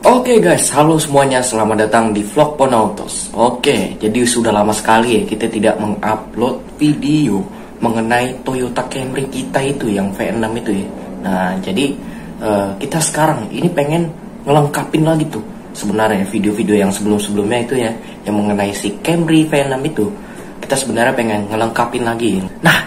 Oke guys, halo semuanya, selamat datang di vlog Ponautos. Oke, jadi sudah lama sekali ya kita tidak mengupload video mengenai Toyota Camry kita itu yang V6 itu ya. Nah, jadi kita sekarang ini pengen ngelengkapin lagi tuh sebenarnya video-video yang sebelum-sebelumnya itu ya, yang mengenai si Camry V6 itu. Kita sebenarnya pengen ngelengkapin lagi. Nah,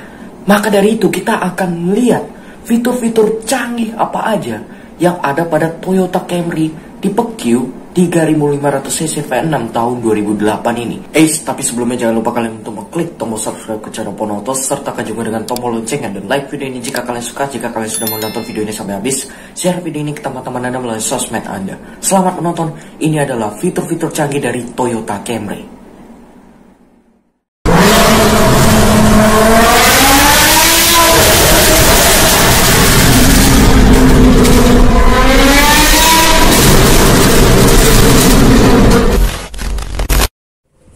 maka dari itu kita akan melihat fitur-fitur canggih apa aja yang ada pada Toyota Camry tipe Q 3500cc V6 tahun 2008 ini. Tapi sebelumnya jangan lupa kalian untuk mengklik tombol subscribe ke channel Ponautos, sertakan juga dengan tombol loncengnya dan like video ini jika kalian suka. Jika kalian sudah menonton video ini sampai habis, share video ini ke teman-teman Anda melalui sosmed Anda. Selamat menonton. Ini adalah fitur-fitur canggih dari Toyota Camry.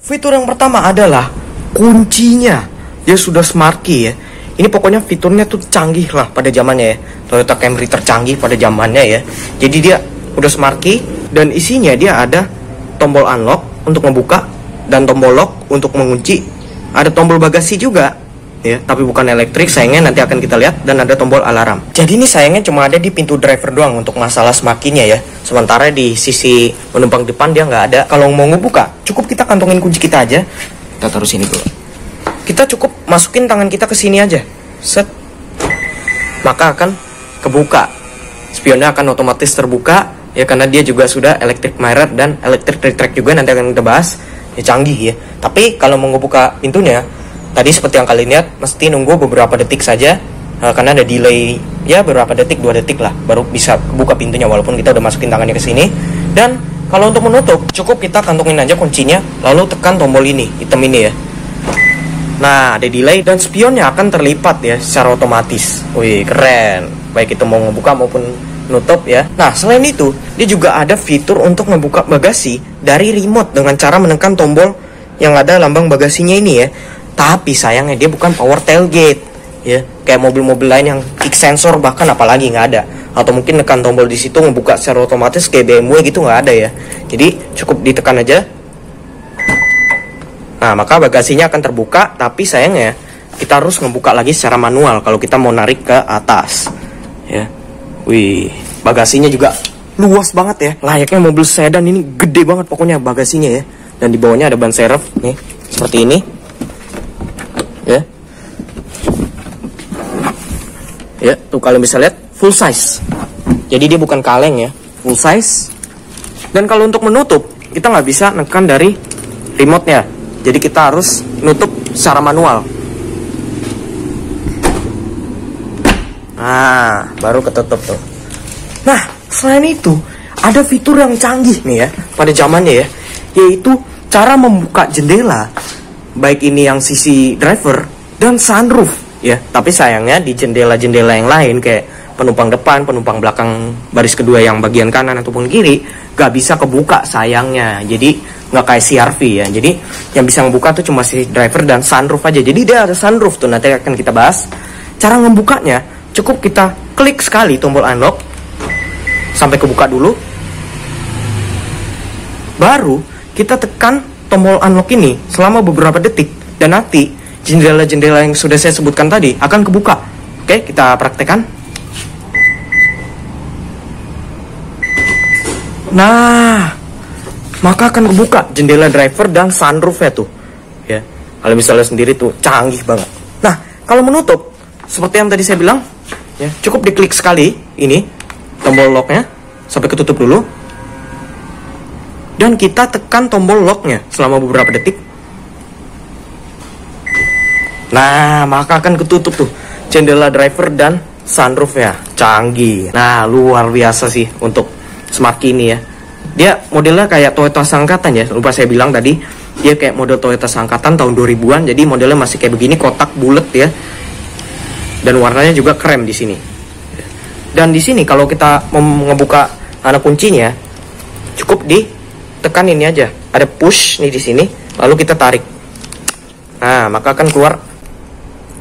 Fitur yang pertama adalah kuncinya. Dia sudah smart key ya. Ini pokoknya fiturnya tuh canggih lah pada zamannya ya. Toyota Camry tercanggih pada zamannya ya. Jadi dia udah smart key dan isinya dia ada tombol unlock untuk membuka dan tombol lock untuk mengunci. Ada tombol bagasi juga ya, tapi bukan elektrik sayangnya, nanti akan kita lihat, dan ada tombol alarm. Jadi ini sayangnya cuma ada di pintu driver doang untuk masalah smart key-nya ya. Sementara di sisi penumpang depan dia nggak ada. Kalau mau ngebuka, cukup kita kantongin kunci kita aja. Kita taruh sini dulu. Kita cukup masukin tangan kita ke sini aja. Set. Maka akan kebuka. Spionnya akan otomatis terbuka ya, karena dia juga sudah electric mirror dan electric retract juga, nanti akan kita bahas. Ya canggih ya. Tapi kalau mau ngebuka pintunya, tadi seperti yang kalian lihat, mesti nunggu beberapa detik saja, karena ada delay ya beberapa detik, 2 detik lah, baru bisa buka pintunya walaupun kita udah masukin tangannya ke sini. Dan kalau untuk menutup, cukup kita kantongin aja kuncinya, lalu tekan tombol ini, hitam ini ya. Nah, ada delay dan spionnya akan terlipat ya secara otomatis. Wih, keren. Baik itu mau ngebuka maupun nutup ya. Nah, selain itu, dia juga ada fitur untuk membuka bagasi dari remote dengan cara menekan tombol yang ada lambang bagasinya ini ya. Tapi sayangnya dia bukan power tailgate ya, kayak mobil-mobil lain yang kick sensor bahkan apalagi nggak ada, atau mungkin tekan tombol di situ membuka secara otomatis kayak BMW gitu, nggak ada ya. Jadi cukup ditekan aja. Nah, maka bagasinya akan terbuka, tapi sayangnya kita harus membuka lagi secara manual kalau kita mau narik ke atas ya. Wih, bagasinya juga luas banget ya, layaknya mobil sedan. Ini gede banget pokoknya bagasinya ya. Dan di bawahnya ada ban serep nih seperti ini ya. Ya, tuh kalian bisa lihat full size. Jadi dia bukan kaleng ya, full size. Dan kalau untuk menutup, kita nggak bisa nekan dari remote-nya. Jadi kita harus nutup secara manual. Nah, baru ketutup tuh. Nah, selain itu, ada fitur yang canggih nih ya pada zamannya ya, yaitu cara membuka jendela, baik ini yang sisi driver dan sunroof ya. Tapi sayangnya di jendela-jendela yang lain kayak penumpang depan, penumpang belakang baris kedua yang bagian kanan ataupun kiri gak bisa kebuka sayangnya. Jadi gak kayak CR-V ya. Jadi yang bisa membuka tuh cuma si driver dan sunroof aja. Jadi dia ada sunroof tuh, nanti akan kita bahas. Cara ngebukanya cukup kita klik sekali tombol unlock sampai kebuka dulu, baru kita tekan tombol unlock ini selama beberapa detik, dan nanti jendela-jendela yang sudah saya sebutkan tadi akan kebuka. Oke, kita praktekkan. Nah, maka akan kebuka jendela driver dan sunroof-nya tuh ya. Kalian bisa lihat sendiri tuh, canggih banget. Nah, kalau menutup seperti yang tadi saya bilang ya, cukup diklik sekali ini tombol locknya sampai ketutup dulu, dan kita tekan tombol locknya selama beberapa detik. Nah, maka akan ketutup tuh jendela driver dan sunroof ya. Canggih. Nah, luar biasa sih untuk smart key ini ya. Dia modelnya kayak Toyota seangkatan ya. Lupa saya bilang tadi, dia kayak model Toyota seangkatan tahun 2000-an. Jadi modelnya masih kayak begini, kotak bulat ya. Dan warnanya juga krem di sini. Dan di sini kalau kita mau ngebuka anak kuncinya, cukup ditekan ini aja. Ada push nih di sini, lalu kita tarik. Nah, maka akan keluar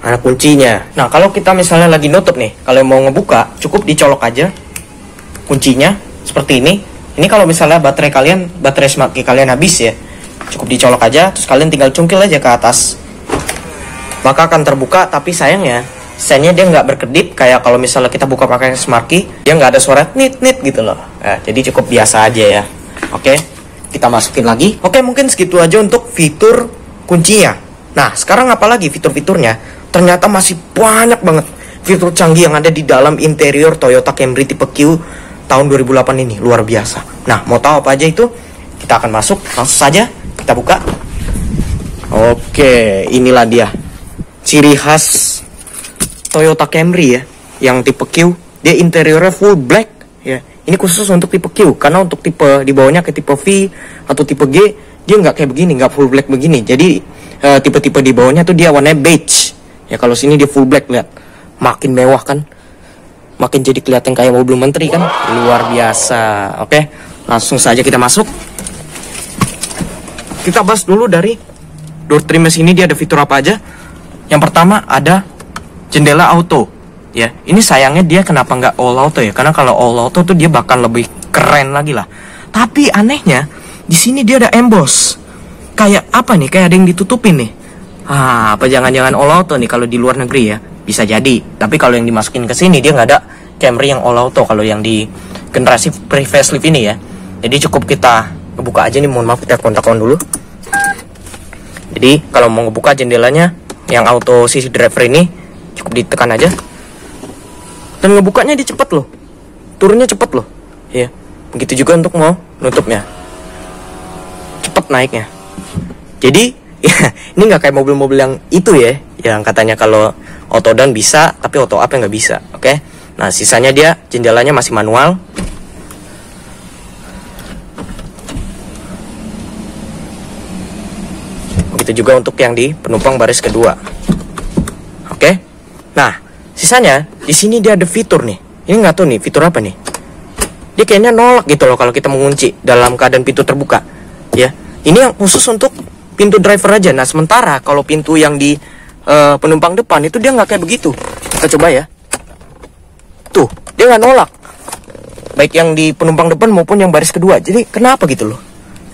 anak kuncinya. Nah, kalau kita misalnya lagi nutup nih, kalau mau ngebuka, cukup dicolok aja kuncinya seperti ini, Ini kalau misalnya baterai smart key kalian habis ya, cukup dicolok aja, terus kalian tinggal cungkil aja ke atas, maka akan terbuka. Tapi sayangnya dia nggak berkedip kayak kalau misalnya kita buka pakai smart key, dia nggak ada suara nit gitu loh. Jadi cukup biasa aja ya. Oke, kita masukin lagi. Oke, mungkin segitu aja untuk fitur kuncinya. Nah, sekarang apalagi fitur-fiturnya? Ternyata masih banyak banget fitur canggih yang ada di dalam interior Toyota Camry tipe Q tahun 2008 ini. Luar biasa. Nah, mau tahu apa aja itu? Kita akan masuk, langsung saja kita buka. Oke, inilah dia ciri khas Toyota Camry ya, yang tipe Q. Dia interiornya full black ya. Ini khusus untuk tipe Q, karena untuk tipe di bawahnya ke tipe V atau tipe G, dia nggak kayak begini, nggak full black begini. Jadi tipe-tipe di bawahnya tuh dia warnanya beige ya. Kalau sini dia full black, lihat, makin mewah kan, makin jadi kelihatan kayak mobil menteri kan, luar biasa. Oke, langsung saja kita masuk. Kita bahas dulu dari door trimmers ini, dia ada fitur apa aja. Yang pertama ada jendela auto ya. Ini sayangnya dia kenapa nggak all auto ya, karena kalau all auto tuh dia bakal lebih keren lagi lah. Tapi anehnya di sini dia ada emboss, kayak apa nih, kayak ada yang ditutupin nih. Apa jangan-jangan all auto nih kalau di luar negeri ya, bisa jadi. Tapi kalau yang dimasukin ke sini dia nggak ada Camry yang all auto kalau yang di generasi pre-facelift ini ya. Jadi cukup kita ngebuka aja nih, mohon maaf kita kontak-on dulu. Jadi kalau mau ngebuka jendelanya yang auto sisi driver ini, cukup ditekan aja. Dan ngebukanya dia cepet loh, turunnya cepet loh ya. Begitu juga untuk mau nutupnya, cepet naiknya. Jadi ya, ini nggak kayak mobil-mobil yang itu ya, yang katanya kalau auto down bisa tapi auto up nggak bisa. Oke, nah sisanya dia jendelanya masih manual. Begitu juga untuk yang di penumpang baris kedua. Oke, nah sisanya di sini dia ada fitur nih. Ini nggak tahu nih fitur apa nih. Dia kayaknya nolak gitu loh kalau kita mengunci dalam keadaan pintu terbuka ya. Ini yang khusus untuk pintu driver aja. Nah sementara kalau pintu yang di penumpang depan itu dia nggak kayak begitu. Kita coba ya. Tuh, dia nggak nolak, baik yang di penumpang depan maupun yang baris kedua. Jadi kenapa gitu loh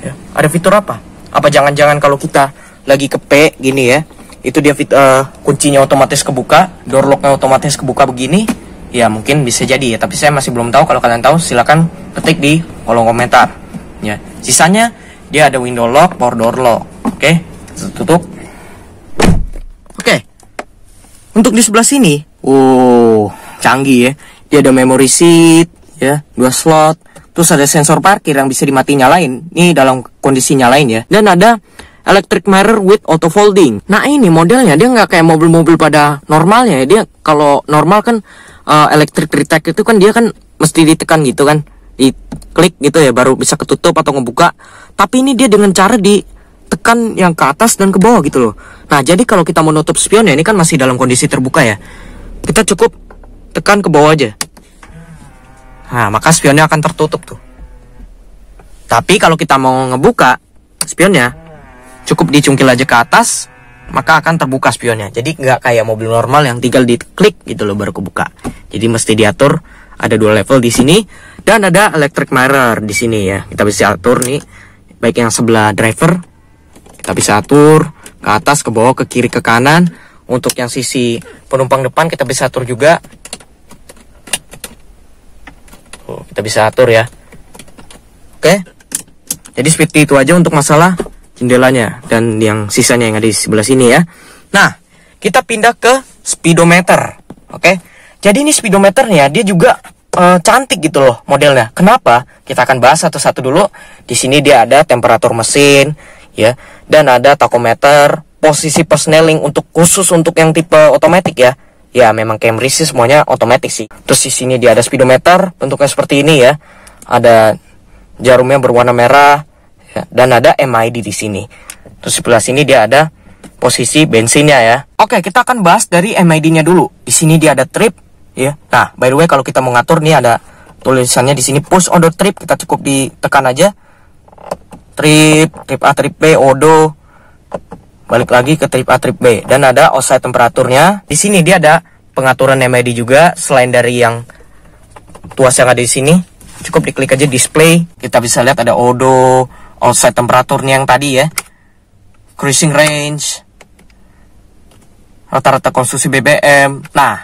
ya? Ada fitur apa? Apa jangan-jangan kalau kita lagi ke P gini ya, itu dia kuncinya otomatis kebuka, door locknya otomatis kebuka begini ya, mungkin bisa jadi ya. Tapi saya masih belum tahu. Kalau kalian tahu silakan ketik di kolom komentar ya. Sisanya dia ada window lock, power door lock. Oke, tutup. Oke, untuk di sebelah sini canggih ya. Dia ada memory seat ya, 2 slot. Terus ada sensor parkir yang bisa dimati nyalain. Ini dalam kondisi nyalain ya. Dan ada electric mirror with auto folding. Nah ini modelnya dia nggak kayak mobil-mobil pada normalnya ya. Dia kalau normal kan electric retake itu kan dia kan mesti ditekan gitu kan, diklik gitu ya baru bisa ketutup atau ngebuka. Tapi ini dia dengan cara ditekan yang ke atas dan ke bawah gitu loh. Nah jadi kalau kita mau nutup spionnya, ini kan masih dalam kondisi terbuka ya, kita cukup tekan ke bawah aja. Nah maka spionnya akan tertutup tuh. Tapi kalau kita mau ngebuka spionnya, cukup dicungkil aja ke atas, maka akan terbuka spionnya. Jadi nggak kayak mobil normal yang tinggal diklik gitu loh baru kebuka. Jadi mesti diatur. Ada 2 level di sini dan ada electric mirror di sini ya. Kita bisa atur nih, baik yang sebelah driver kita bisa atur ke atas, ke bawah, ke kiri, ke kanan. Untuk yang sisi penumpang depan kita bisa atur juga. Kita bisa atur ya. Oke. Jadi seperti itu aja untuk masalah jendelanya dan yang sisanya yang ada di sebelah sini ya. Nah, kita pindah ke speedometer. Oke. Jadi ini speedometernya dia juga cantik gitu loh modelnya. Kenapa? Kita akan bahas satu-satu dulu. Di sini dia ada temperatur mesin ya, dan ada tachometer, posisi persneling untuk khusus untuk yang tipe otomatis ya. Ya memang Camry sih semuanya otomatis sih. Terus di sini dia ada speedometer bentuknya seperti ini ya. Ada jarumnya berwarna merah ya, dan ada MID di sini. Terus sebelah sini dia ada posisi bensinnya ya. Oke, kita akan bahas dari MID-nya dulu. Di sini dia ada trip ya. Nah, by the way kalau kita mau ngatur nih ada tulisannya di sini push order trip, kita cukup ditekan aja. Trip A, trip B, odo. Balik lagi ke trip A, trip B, dan ada offset temperaturnya. Di sini dia ada pengaturan MID juga selain dari yang tuas yang ada di sini. Cukup diklik aja display. Kita bisa lihat ada odo, outside temperaturnya yang tadi ya, cruising range, rata-rata konsumsi BBM. Nah,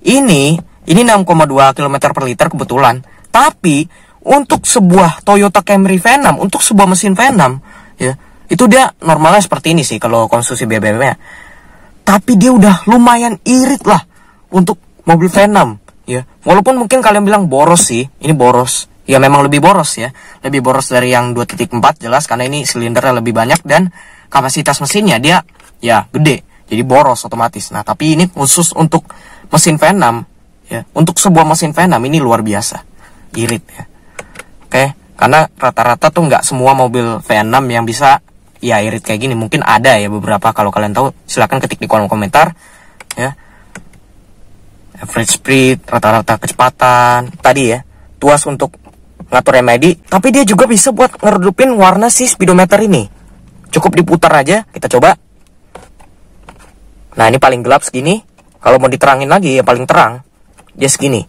ini 6,2 km per liter kebetulan. Tapi untuk sebuah Toyota Camry V6, untuk sebuah mesin V6 ya, itu dia normalnya seperti ini sih kalau konsumsi BBM-nya. Tapi dia udah lumayan irit lah untuk mobil V6 ya. Walaupun mungkin kalian bilang boros sih, ini boros. Ya memang lebih boros ya. Lebih boros dari yang 2.4 jelas, karena ini silindernya lebih banyak dan kapasitas mesinnya dia ya gede. Jadi boros otomatis. Nah, tapi ini khusus untuk mesin V6 ya. Untuk sebuah mesin V6 ini luar biasa irit ya. Oke, karena rata-rata tuh nggak semua mobil V6 yang bisa ya irit kayak gini. Mungkin ada ya beberapa, kalau kalian tahu silahkan ketik di kolom komentar ya. Average speed, rata-rata kecepatan tadi ya, tuas untuk ngatur MID. Tapi dia juga bisa buat ngeredupin warna si speedometer ini. Cukup diputar aja, kita coba. Nah, ini paling gelap segini. Kalau mau diterangin lagi ya paling terang dia segini.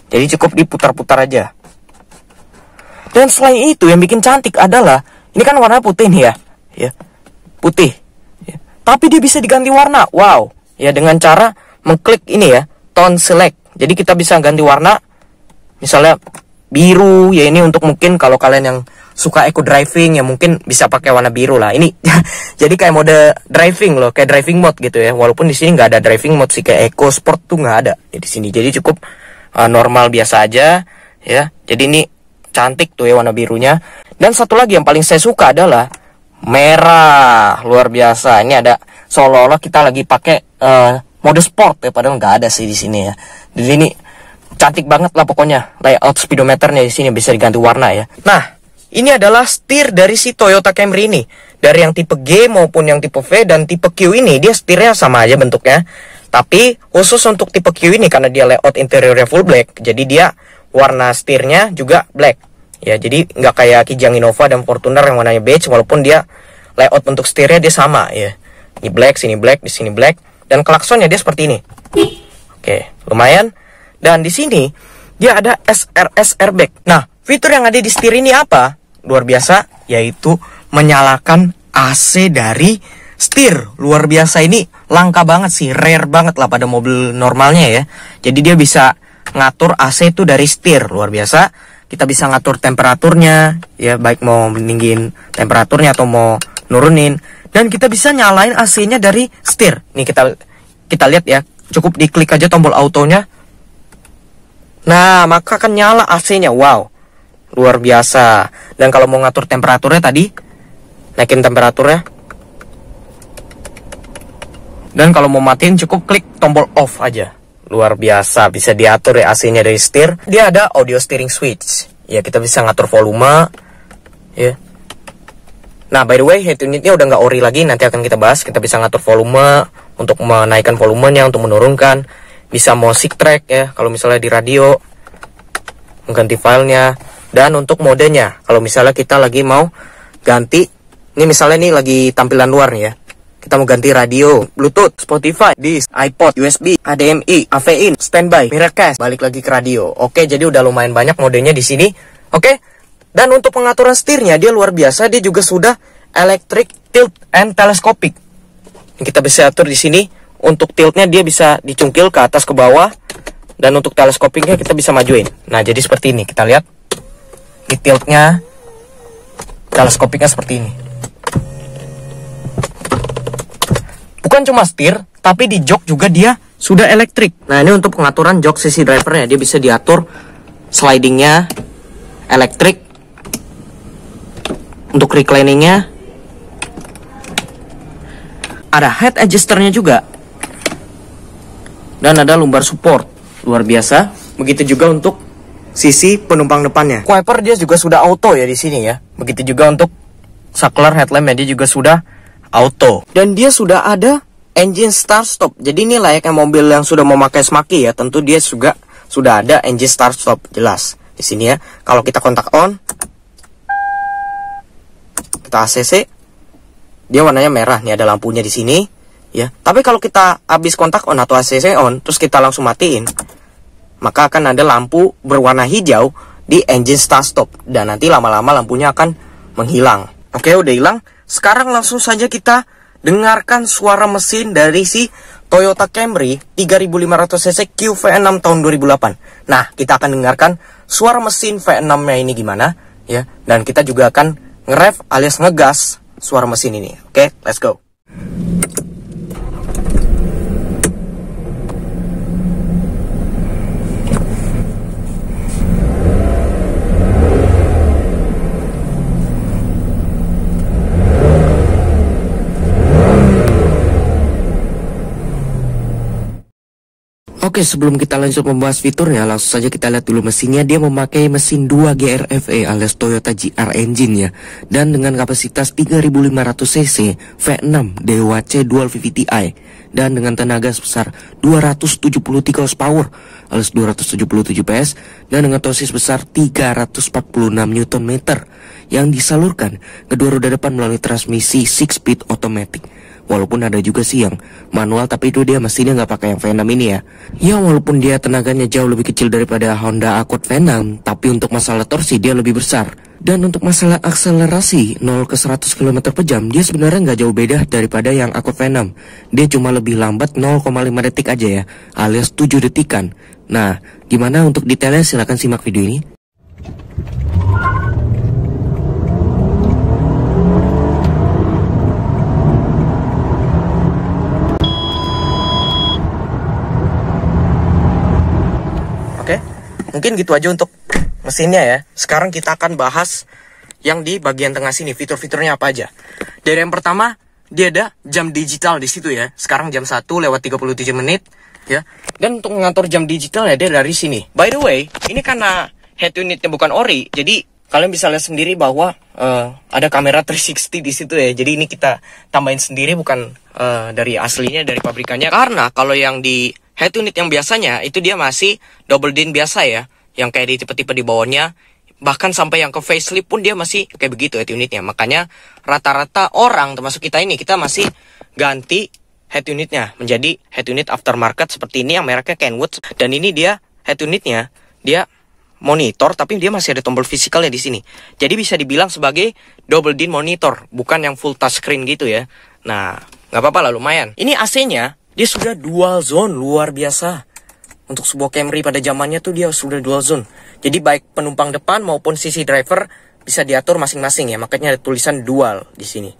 Jadi cukup diputar-putar aja. Dan selain itu yang bikin cantik adalah ini kan warna putih nih ya, putih. Ya. Tapi dia bisa diganti warna, wow. Ya dengan cara mengklik ini ya, tone select. Jadi kita bisa ganti warna, misalnya biru. Ya ini untuk mungkin kalau kalian yang suka eco driving ya mungkin bisa pakai warna biru lah. Ini jadi kayak mode driving loh, kayak driving mode gitu ya. Walaupun di sini nggak ada driving mode sih, kayak eco sport tuh nggak ada ya di sini. Jadi cukup normal biasa aja ya. Jadi ini cantik tuh ya warna birunya. Dan satu lagi yang paling saya suka adalah merah, luar biasa. Ini ada seolah-olah kita lagi pakai mode sport ya, padahal nggak ada sih di sini ya. Jadi ini cantik banget lah pokoknya. Layout speedometernya di sini bisa diganti warna ya. Nah, ini adalah setir dari si Toyota Camry ini. Dari yang tipe G maupun yang tipe V dan tipe Q ini dia setirnya sama aja bentuknya. Tapi khusus untuk tipe Q ini karena dia layout interiornya full black, jadi dia warna setirnya juga black. Ya, jadi nggak kayak Kijang Innova dan Fortuner yang warnanya beige, walaupun dia layout bentuk setirnya dia sama ya. Ini black, sini black, di sini black, dan klaksonnya dia seperti ini. Oke, lumayan. Dan di sini dia ada SRS airbag. Nah, fitur yang ada di setir ini apa? Luar biasa, yaitu menyalakan AC dari setir. Luar biasa, ini langka banget sih, rare banget lah pada mobil normalnya ya. Jadi dia bisa ngatur AC itu dari setir, luar biasa. Kita bisa ngatur temperaturnya ya, baik mau meninggiin temperaturnya atau mau nurunin. Dan kita bisa nyalain AC-nya dari setir. Nih kita lihat ya, cukup diklik aja tombol autonya. Nah, maka akan nyala AC-nya. Wow, luar biasa. Dan kalau mau ngatur temperaturnya tadi, naikin temperaturnya. Dan kalau mau matiin cukup klik tombol off aja. Luar biasa, bisa diatur ya AC-nya dari setir. Dia ada audio steering switch. Ya, kita bisa ngatur volume. Ya. Nah, by the way, head unitnya udah nggak ori lagi. Nanti akan kita bahas. Kita bisa ngatur volume untuk menaikkan volumenya, untuk menurunkan. Bisa music track ya, kalau misalnya di radio. Mengganti filenya. Dan untuk modenya, kalau misalnya kita lagi mau ganti. Ini misalnya nih lagi tampilan luar nih ya. Kita mau ganti radio, Bluetooth, Spotify, disk, iPod, USB, HDMI, AV-in, standby, Miracast, balik lagi ke radio. Oke, jadi udah lumayan banyak modenya di sini. Oke. Dan untuk pengaturan setirnya dia luar biasa, dia juga sudah electric tilt and telescopic. Kita bisa atur di sini. Untuk tiltnya dia bisa dicungkil ke atas ke bawah, dan untuk teleskopiknya kita bisa majuin. Nah, jadi seperti ini. Kita lihat. Di tiltnya, teleskopiknya seperti ini. Bukan cuma setir, tapi di jok juga dia sudah elektrik. Nah, ini untuk pengaturan jok sisi drivernya. Dia bisa diatur slidingnya elektrik. Untuk recliningnya ada head adjusternya juga. Dan ada lumbar support. Luar biasa. Begitu juga untuk sisi penumpang depannya. Wiper dia juga sudah auto ya di sini ya. Begitu juga untuk saklar headlampnya dia juga sudah auto. Dan dia sudah ada engine start stop. Jadi ini layaknya mobil yang sudah memakai Smaki ya. Tentu dia juga sudah ada engine start stop, jelas di sini ya. Kalau kita kontak on, kita ACC, dia warnanya merah nih, ada lampunya di sini ya. Tapi kalau kita habis kontak on atau ACC on, terus kita langsung matiin, maka akan ada lampu berwarna hijau di engine start stop, dan nanti lama-lama lampunya akan menghilang. Oke, udah hilang. Sekarang langsung saja kita dengarkan suara mesin dari si Toyota Camry 3500cc QV6 tahun 2008. Nah, kita akan dengarkan suara mesin V6-nya ini gimana ya, dan kita juga akan nge-rev alias ngegas suara mesin ini. Oke, let's go. Oke, sebelum kita lanjut membahas fiturnya, langsung saja kita lihat dulu mesinnya. Dia memakai mesin 2 GRFE alias Toyota GR engine ya, dan dengan kapasitas 3500cc V6 DWC Dual VVT-i, dan dengan tenaga sebesar 273 horsepower alias 277 PS, dan dengan torsi sebesar 346 Nm yang disalurkan kedua roda depan melalui transmisi 6-speed automatic. Walaupun ada juga sih yang manual, tapi itu dia mesinnya nggak pakai yang V6 ini ya. Ya, walaupun dia tenaganya jauh lebih kecil daripada Honda Accord V6, tapi untuk masalah torsi dia lebih besar. Dan untuk masalah akselerasi 0 ke 100 km per jam, dia sebenarnya nggak jauh beda daripada yang Accord V6. Dia cuma lebih lambat 0,5 detik aja ya, alias 7 detikan. Nah, gimana untuk detailnya? Silahkan simak video ini. Mungkin gitu aja untuk mesinnya ya. Sekarang kita akan bahas yang di bagian tengah sini, fitur-fiturnya apa aja. Dari yang pertama, dia ada jam digital di situ ya. Sekarang jam 1:37 ya. Dan untuk mengatur jam digital ya, dia dari sini. By the way, ini karena head unitnya bukan ori, jadi kalian bisa lihat sendiri bahwa ada kamera 360 di situ ya. Jadi ini kita tambahin sendiri, bukan dari aslinya, dari pabrikannya. Karena kalau yang di head unit yang biasanya itu dia masih double din biasa ya, yang kayak di tipe-tipe di bawahnya, bahkan sampai yang ke facelift pun dia masih kayak begitu head unitnya. Makanya rata-rata orang termasuk kita ini, kita masih ganti head unitnya menjadi head unit aftermarket seperti ini yang mereknya Kenwood. Dan ini dia head unitnya, dia monitor tapi dia masih ada tombol fisikalnya di sini. Jadi bisa dibilang sebagai double din monitor, bukan yang full touchscreen gitu ya. Nah, nggak apa-apa lah, lumayan. Ini AC-nya dia sudah dual zone, luar biasa. Untuk sebuah Camry pada zamannya tuh dia sudah dual zone. Jadi baik penumpang depan maupun sisi driver bisa diatur masing-masing ya. Makanya ada tulisan dual di sini.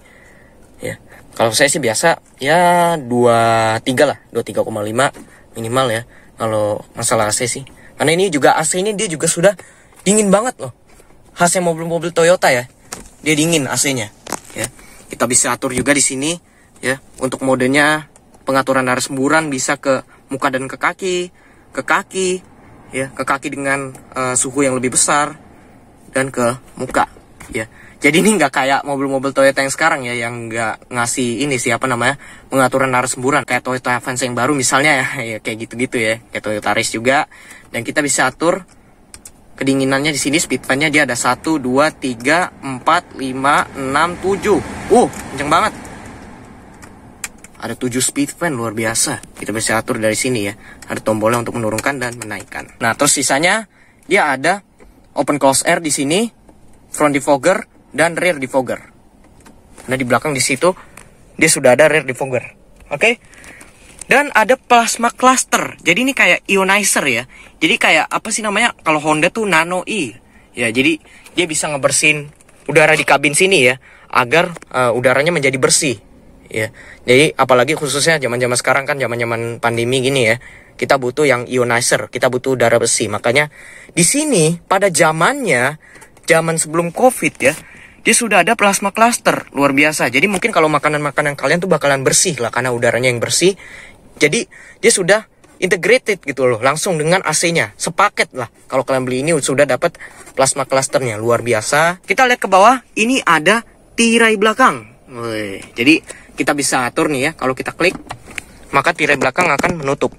Ya. Kalau saya sih biasa ya 23 lah, 23,5 minimal ya. Kalau masalah AC sih. Karena ini juga AC-nya dia juga sudah dingin banget loh. Khasnya mobil-mobil Toyota ya. Dia dingin AC-nya ya. Kita bisa atur juga di sini ya. Untuk modenya, pengaturan arah semburan bisa ke muka dan ke kaki ya, ke kaki dengan suhu yang lebih besar, dan ke muka ya. Jadi ini nggak kayak mobil-mobil Toyota yang sekarang ya, yang nggak ngasih ini sih apa namanya, pengaturan arah semburan kayak Toyota Avanza yang baru misalnya ya, ya kayak gitu-gitu ya, kayak Toyota Race juga. Dan kita bisa atur kedinginannya di sini, speed fan-nya dia ada 1, 2, 3, 4, 5, 6, 7. Kenceng banget. Ada 7 speed fan, luar biasa. Kita bisa atur dari sini ya. Ada tombolnya untuk menurunkan dan menaikkan. Nah, terus sisanya dia ada open close air di sini, front defogger dan rear defogger. Nah, di belakang di situ dia sudah ada rear defogger. Oke? Dan ada plasma cluster. Jadi ini kayak ionizer ya. Jadi kayak apa sih namanya? Kalau Honda tuh Nano E. Ya, jadi dia bisa ngebersihin udara di kabin sini ya, agar udaranya menjadi bersih. Ya, jadi apalagi khususnya zaman-zaman sekarang kan, zaman-zaman pandemi gini ya, kita butuh yang ionizer, kita butuh udara bersih. Makanya di sini pada zaman sebelum COVID ya, dia sudah ada plasma cluster, luar biasa. Jadi mungkin kalau makanan-makanan kalian tuh bakalan bersih lah karena udaranya yang bersih. Jadi dia sudah integrated gitu loh, langsung dengan AC-nya, sepaket lah. Kalau kalian beli ini sudah dapat plasma clusternya, luar biasa. Kita lihat ke bawah, ini ada tirai belakang. Jadi kita bisa atur nih ya, kalau kita klik, maka tirai belakang akan menutup.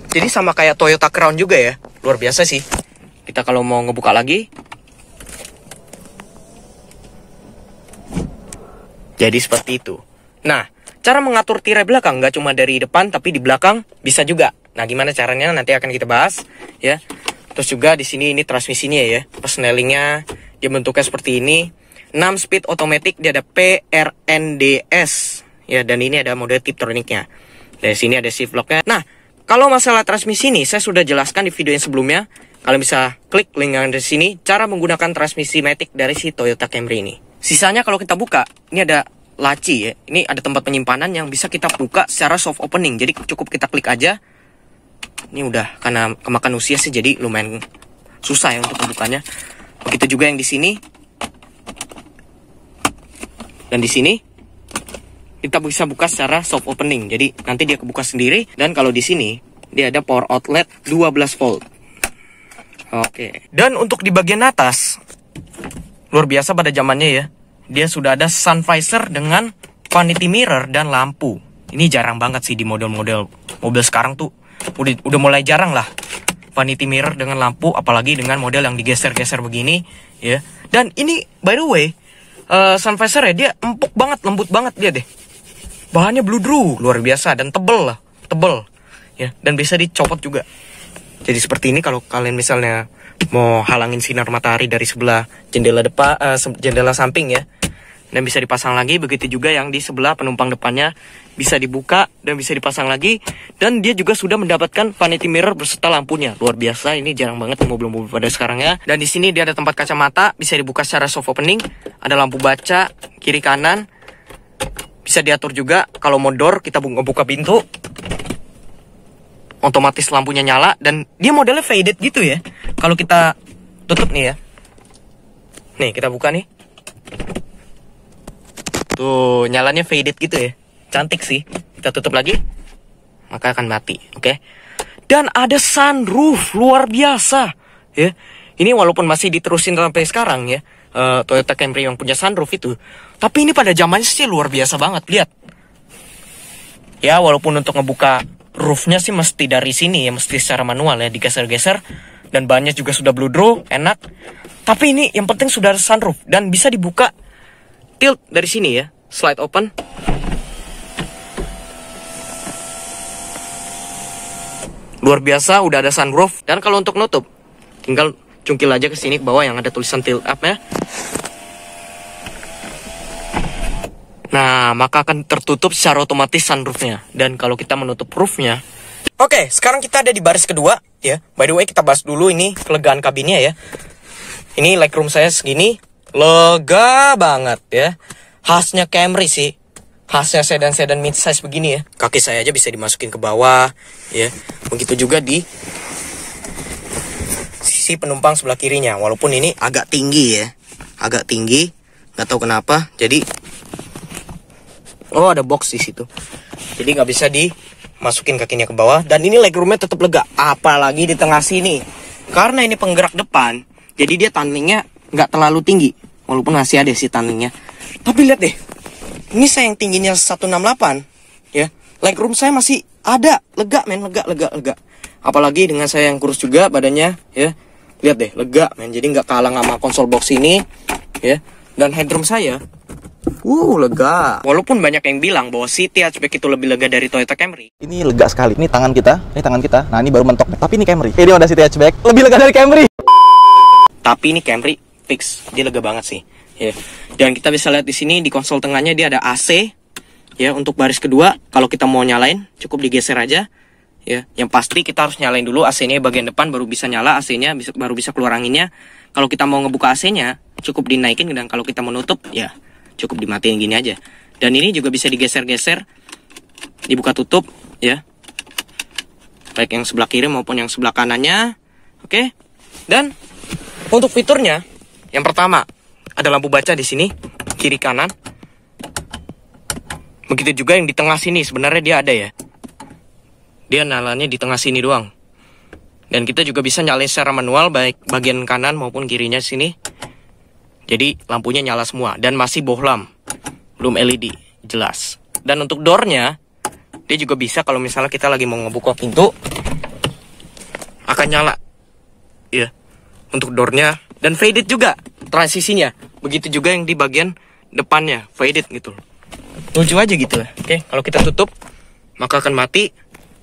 Jadi sama kayak Toyota Crown juga ya, luar biasa sih. Kita kalau mau ngebuka lagi, jadi seperti itu. Nah, cara mengatur tirai belakang nggak cuma dari depan, tapi di belakang bisa juga. Nah, gimana caranya nanti akan kita bahas ya. Terus juga di sini ini transmisinya ya. Persnelingnya dia bentuknya seperti ini. 6 speed automatic, dia ada PRNDS ya, dan ini ada mode Tiptronicnya. Dari sini ada shift locknya. Nah, kalau masalah transmisi ini saya sudah jelaskan di video yang sebelumnya. Kalian bisa klik link yang ada di sini cara menggunakan transmisi matic dari si Toyota Camry ini. Sisanya kalau kita buka, ini ada laci ya. Ini ada tempat penyimpanan yang bisa kita buka secara soft opening. Jadi cukup kita klik aja. Ini udah karena kemakan usia sih, jadi lumayan susah ya untuk membukanya. Begitu juga yang di sini. Dan di sini kita bisa buka secara soft opening. Jadi nanti dia kebuka sendiri. Dan kalau di sini dia ada power outlet 12 volt. Oke. Dan untuk di bagian atas luar biasa pada zamannya ya. Dia sudah ada sun visor dengan vanity mirror dan lampu. Ini jarang banget sih di model-model mobil sekarang tuh. Udah mulai jarang lah vanity mirror dengan lampu, apalagi dengan model yang digeser-geser begini ya. Dan ini by the way sun visor ya, dia empuk banget, lembut banget dia deh. Bahannya bludru, luar biasa dan tebel lah, tebel ya, dan bisa dicopot juga. Jadi seperti ini kalau kalian misalnya mau halangin sinar matahari dari sebelah jendela depan, jendela samping ya, dan bisa dipasang lagi. Begitu juga yang di sebelah penumpang depannya bisa dibuka dan bisa dipasang lagi. Dan dia juga sudah mendapatkan vanity mirror beserta lampunya. Luar biasa, ini jarang banget mobil-mobil pada sekarang ya. Dan di sini dia ada tempat kacamata, bisa dibuka secara soft opening. Ada lampu baca kiri kanan. Bisa diatur juga kalau mau door, kita ngebuka pintu, otomatis lampunya nyala. Dan dia modelnya faded gitu ya. Kalau kita tutup nih ya. Nih kita buka nih. Tuh nyalanya faded gitu ya. Cantik sih. Kita tutup lagi, maka akan mati. Oke. Dan ada sunroof luar biasa ya. Ini walaupun masih diterusin sampai sekarang ya, Toyota Camry yang punya sunroof itu. Tapi ini pada zamannya sih luar biasa banget. Lihat. Ya walaupun untuk ngebuka roofnya sih mesti dari sini ya, mesti secara manual ya, digeser-geser. Dan bannya juga sudah bludru, enak. Tapi ini yang penting sudah ada sunroof dan bisa dibuka tilt dari sini ya, slide open. Luar biasa, udah ada sunroof. Dan kalau untuk nutup, tinggal cungkil aja ke sini ke bawah yang ada tulisan tilt up ya. Nah, maka akan tertutup secara otomatis sunroofnya. Dan kalau kita menutup roofnya, oke, sekarang kita ada di baris kedua ya. By the way, kita bahas dulu ini kelegaan kabinnya ya. Ini legroom saya segini, lega banget ya. Khasnya Camry sih. Khasnya sedan-sedan mid-size begini ya. Kaki saya aja bisa dimasukin ke bawah ya. Begitu juga di sisi penumpang sebelah kirinya. Walaupun ini agak tinggi ya. Agak tinggi, nggak tahu kenapa. Jadi ada box di situ. Jadi nggak bisa dimasukin kakinya ke bawah. Dan ini legroomnya tetap lega. Apalagi di tengah sini. Karena ini penggerak depan, jadi dia tunnelingnya nggak terlalu tinggi. Walaupun masih ada sih tunnelingnya. Tapi lihat deh. Ini saya yang tingginya 168 ya. Legroom saya masih ada, lega men, lega. Apalagi dengan saya yang kurus juga badannya ya. Lihat deh, lega men. Jadi nggak kalah sama konsol box ini ya. Dan headroom saya lega. Walaupun banyak yang bilang bahwa City hatchback itu lebih lega dari Toyota Camry. Ini lega sekali. Ini tangan kita, Nah, ini baru mentok nih. Tapi ini Camry. Ini udah City hatchback, lebih lega dari Camry. Tapi ini Camry fix, dia lega banget sih. Ya. Dan kita bisa lihat di sini di konsol tengahnya dia ada AC. Ya, untuk baris kedua kalau kita mau nyalain cukup digeser aja. Ya, yang pasti kita harus nyalain dulu AC-nya bagian depan baru bisa nyala AC-nya, baru bisa keluar anginnya. Kalau kita mau ngebuka AC-nya cukup dinaikin, dan kalau kita menutup ya cukup dimatiin gini aja. Dan ini juga bisa digeser-geser, dibuka tutup ya. Baik yang sebelah kiri maupun yang sebelah kanannya. Oke. Dan untuk fiturnya yang pertama ada lampu baca di sini, kiri kanan. Begitu juga yang di tengah sini, sebenarnya dia ada ya. Dia nyalanya di tengah sini doang. Dan kita juga bisa nyalain secara manual, baik bagian kanan maupun kirinya sini. Jadi lampunya nyala semua, dan masih bohlam, belum LED, jelas. Dan untuk doornya, dia juga bisa kalau misalnya kita lagi mau ngebuka pintu, akan nyala. Ya, untuk doornya. Dan faded juga transisinya. Begitu juga yang di bagian depannya, faded gitu. Lucu aja gitu lah. Oke, kalau kita tutup, maka akan mati.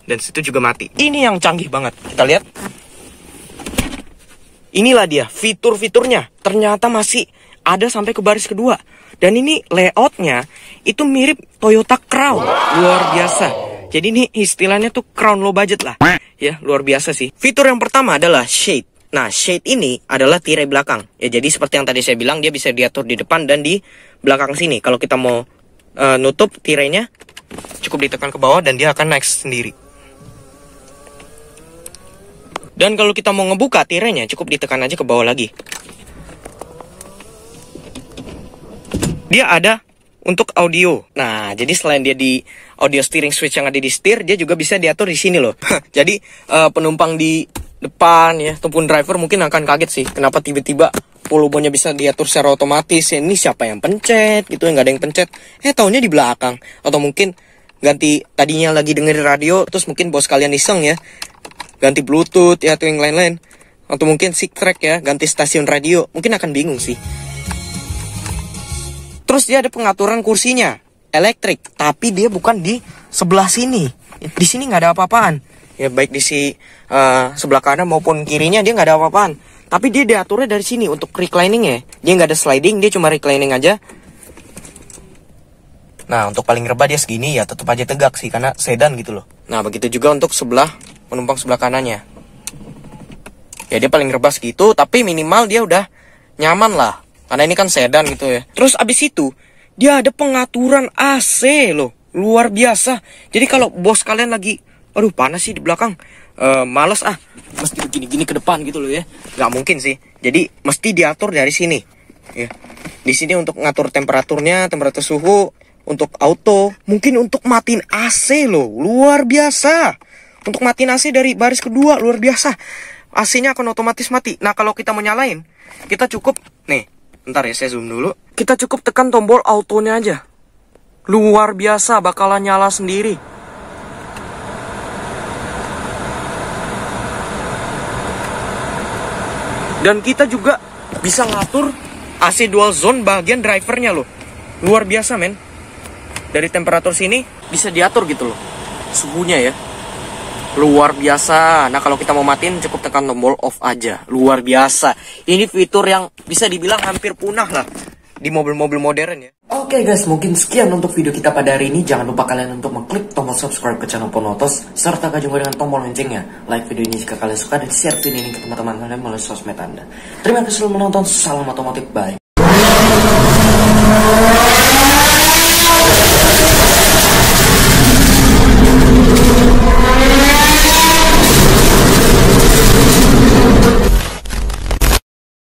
Dan situ juga mati. Ini yang canggih banget. Kita lihat. inilah dia fitur-fiturnya. Ternyata masih ada sampai ke baris kedua. Dan ini layoutnya itu mirip Toyota Crown. Luar biasa. Jadi ini istilahnya tuh Crown low budget lah. Ya, luar biasa sih. Fitur yang pertama adalah shade. Nah, shade ini adalah tirai belakang. Ya, jadi seperti yang tadi saya bilang, dia bisa diatur di depan dan di belakang sini. Kalau kita mau nutup tirainya, cukup ditekan ke bawah dan dia akan naik sendiri. Dan kalau kita mau ngebuka tirainya, cukup ditekan aja ke bawah lagi. Dia ada untuk audio. Nah, jadi selain dia di audio steering switch yang ada di setir, dia juga bisa diatur di sini loh. Jadi penumpang di depan ya, ataupun driver mungkin akan kaget sih, kenapa tiba-tiba volumenya bisa diatur secara otomatis. Ya, ini siapa yang pencet gitu, nggak ada yang pencet. Taunya di belakang. Atau mungkin ganti, tadinya lagi dengerin radio, terus mungkin bos kalian iseng ya, ganti bluetooth ya, atau yang lain-lain. Atau mungkin sick track ya, ganti stasiun radio. Mungkin akan bingung sih. Terus dia ada pengaturan kursinya, elektrik, tapi dia bukan di sebelah sini. Di sini nggak ada apa-apaan. Ya, baik di sebelah kanan maupun kirinya dia nggak ada apa-apaan. Tapi dia diaturnya dari sini untuk reclining ya. Dia nggak ada sliding, dia cuma reclining aja. Nah, untuk paling rebah dia segini ya, tetap aja tegak sih karena sedan gitu loh. Nah, begitu juga untuk penumpang sebelah kanannya. Ya, dia paling rebah segitu, tapi minimal dia udah nyaman lah. Karena ini kan sedan gitu ya. Terus abis itu, dia ada pengaturan AC loh. Luar biasa. Jadi kalau bos kalian lagi, aduh panas sih di belakang, males mesti begini-gini ke depan gitu loh ya. Nggak mungkin sih. Jadi mesti diatur dari sini. Ya. Di sini untuk ngatur temperaturnya, temperatur suhu, untuk auto, mungkin untuk matiin AC loh. Luar biasa. Untuk matiin AC dari baris kedua, luar biasa. AC-nya akan otomatis mati. Nah, kalau kita mau nyalain, kita cukup, nih, bentar ya, saya zoom dulu. Kita cukup tekan tombol autonya aja. Luar biasa, bakalan nyala sendiri. Dan kita juga bisa ngatur AC dual zone bagian drivernya loh. Luar biasa men. Dari temperatur sini bisa diatur gitu loh suhunya ya. Luar biasa. Nah, kalau kita mau matiin cukup tekan tombol off aja. Luar biasa. Ini fitur yang bisa dibilang hampir punah lah di mobil-mobil modern ya. Oke guys, mungkin sekian untuk video kita pada hari ini. Jangan lupa kalian untuk mengklik tombol subscribe ke channel Ponotos, serta juga dengan tombol loncengnya. Like video ini jika kalian suka dan share video ini ke teman-teman kalian melalui sosmed Anda. Terima kasih sudah menonton. Salam otomotif. Bye.